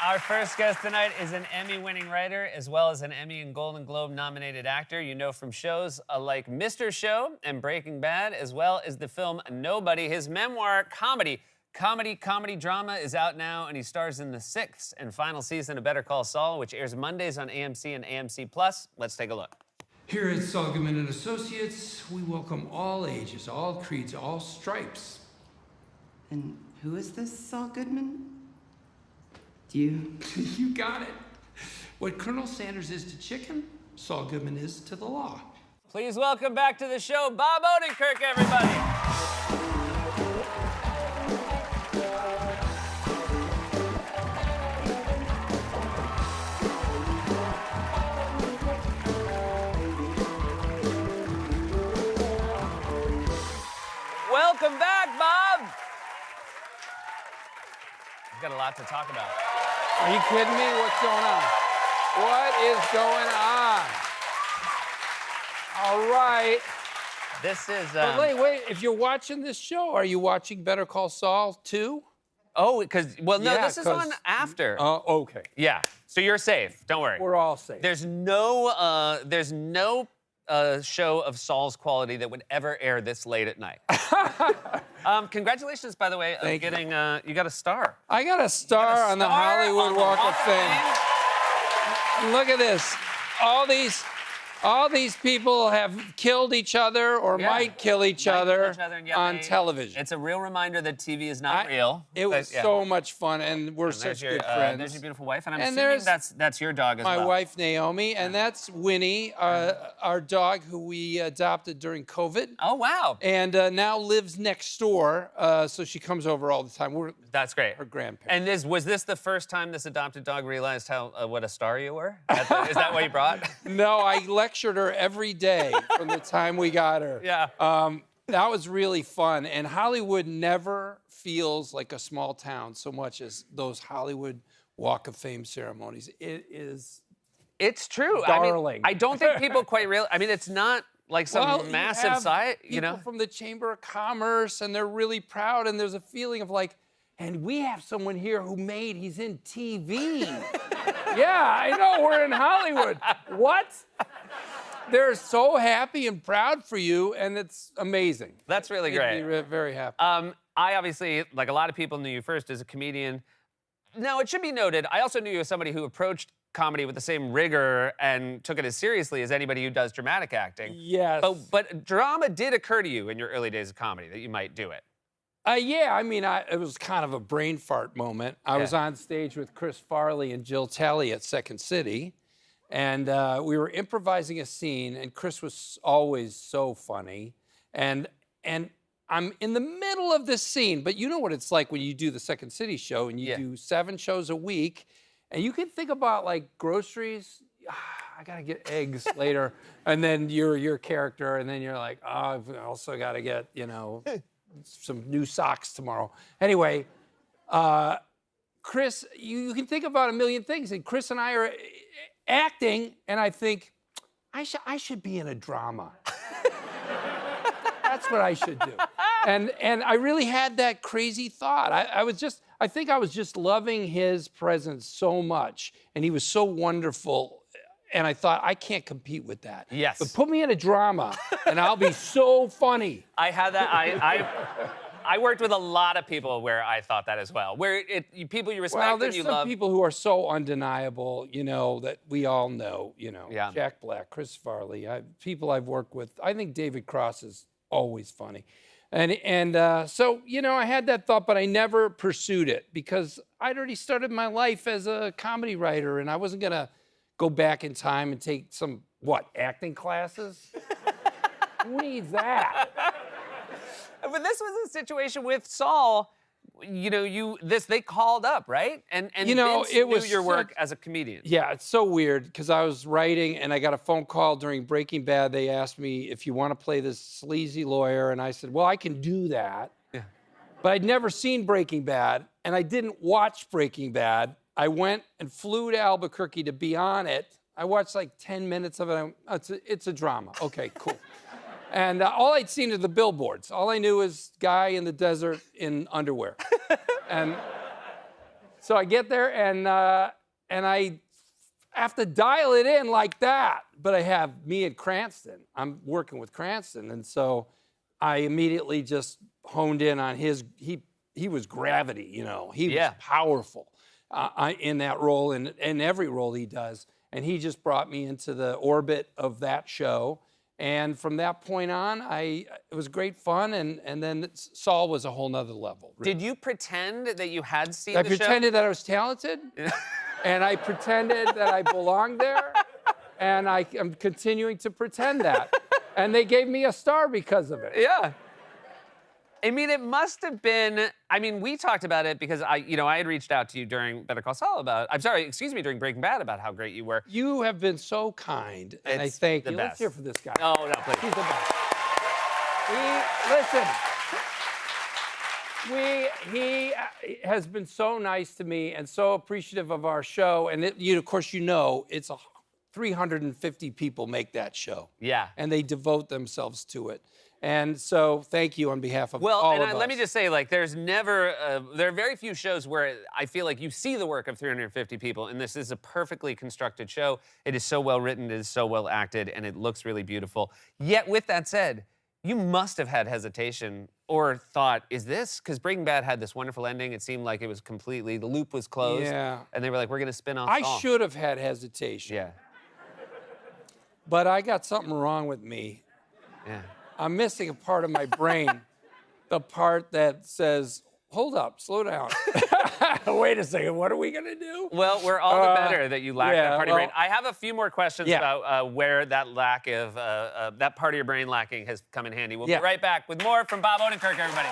Our first guest tonight is an Emmy-winning writer as well as an Emmy and Golden Globe-nominated actor you know from shows like Mr. Show and Breaking Bad, as well as the film Nobody. His memoir, Comedy Drama, is out now, and he stars in the 6th and final season of Better Call Saul, which airs Mondays on AMC and AMC+. Let's take a look. Here at Saul Goodman and Associates, we welcome all ages, all creeds, all stripes. And who is this Saul Goodman? You? You got it. What Colonel Sanders is to chicken, Saul Goodman is to the law. Please welcome back to the show, Bob Odenkirk, everybody. Welcome back, Bob. We've got a lot to talk about. Are you kidding me? What's going on? What is going on? All right. This is... Wait. If you're watching this show, are you watching Better Call Saul too? Oh, because... Well, no, Yeah, this is on after. Oh, okay. Yeah, so you're safe. Don't worry. We're all safe. There's no show of Saul's quality that would ever air this late at night. Congratulations, by the way, on getting... you got a star. I got a star on the Hollywood Walk of Fame. Look at this. All these people have killed each other or might kill each other on television. It's a real reminder that TV is not real. It was so much fun, and we're such good friends. There's your beautiful wife, and I'm assuming that's your dog as well. My wife, Naomi, and that's Winnie, our dog who we adopted during COVID. Oh, wow. And now lives next door, so she comes over all the time. That's great. Her grandparents. And was this the first time this adopted dog realized what a star you were? Is that what you brought? No, I lectured her every day from the time we got her. Yeah. That was really fun. And Hollywood never feels like a small town so much as those Hollywood Walk of Fame ceremonies. It is... It's true. Darling. I don't think people quite realize... I mean, it's not like some massive site, you know? People from the Chamber of Commerce, and they're really proud, and there's a feeling of like, and we have someone here he's in TV. Yeah, I know, we're in Hollywood. What? They're so happy and proud for you, and it's amazing. That's really great. Made me very happy. I obviously, like a lot of people, knew you first as a comedian. Now, it should be noted, I also knew you as somebody who approached comedy with the same rigor and took it as seriously as anybody who does dramatic acting. Yes. But drama did occur to you in your early days of comedy that you might do it. Yeah, I mean, it was kind of a brain fart moment. I was on stage with Chris Farley and Jill Talley at Second City, and we were improvising a scene, and Chris was always so funny, and I'm in the middle of this scene, but you know what it's like when you do the Second City show, and you do 7 shows a week, and you can think about, like, groceries. I gotta get eggs later, and then you're your character, and then you're like, oh, I've also gotta get, some new socks tomorrow. Anyway, Chris, you can think about a million things, and Chris and I are acting, and I think, I should be in a drama. That's what I should do. And I really had that crazy thought. I think I was just loving his presence so much, and he was so wonderful. And I thought, I can't compete with that. Yes. But put me in a drama, and I'll be so funny. I had that. I worked with a lot of people where I thought that as well. Where people you respect and you love. There's some people who are so undeniable, that we all know, Yeah. Jack Black, Chris Farley, people I've worked with. I think David Cross is always funny. And so, I had that thought, but I never pursued it because I'd already started my life as a comedy writer, and I wasn't going to go back in time and take some, acting classes? Who needs that? But this was a situation with Saul. They called up, right? And Vince it was knew your work as a comedian. Yeah, it's so weird because I was writing and I got a phone call during Breaking Bad. They asked me if you want to play this sleazy lawyer, and I said, well, I can do that. Yeah. But I'd never seen Breaking Bad, and I didn't watch Breaking Bad. I went and flew to Albuquerque to be on it. I watched like 10 minutes of it. It's a drama. Okay, cool. And all I'd seen are the billboards. All I knew was guy in the desert in underwear. And So I get there and I have to dial it in like that. But I have me at Cranston. I'm working with Cranston, and so I immediately just honed in on his. He was gravity, you know. He was powerful in that role and in every role he does. And he just brought me into the orbit of that show. And from that point on, it was great fun. And then Saul was a whole nother level. Really. Did you pretend that you had seen I the show? pretended that I was talented. And I pretended that I belonged there. And I am continuing to pretend that. And they gave me a star because of it. Yeah. I mean, it must have been. I mean, we talked about it because I had reached out to you during Better Call Saul during Breaking Bad about how great you were. You have been so kind, and I thank you. Let's hear for this guy. Oh, no, please. He's the best. He has been so nice to me and so appreciative of our show. And of course, it's 350 people make that show. Yeah. And they devote themselves to it. And so, thank you on behalf of all of us. Let me just say, like, there are very few shows where I feel like you see the work of 350 people, and this is a perfectly constructed show. It is so well written, it is so well acted, and it looks really beautiful. Yet, with that said, you must have had hesitation or thought, is this? Because Breaking Bad had this wonderful ending. It seemed like it was the loop was closed. Yeah. And they were like, we're going to spin off I Saul. should have had hesitation. Yeah. But I got something wrong with me. Yeah. I'm missing a part of my brain, the part that says, hold up, slow down. Wait a second, what are we going to do? Well, we're all the better that you lack that part of your brain. I have a few more questions about where that lack of, that part of your brain lacking has come in handy. We'll be right back with more from Bob Odenkirk, everybody.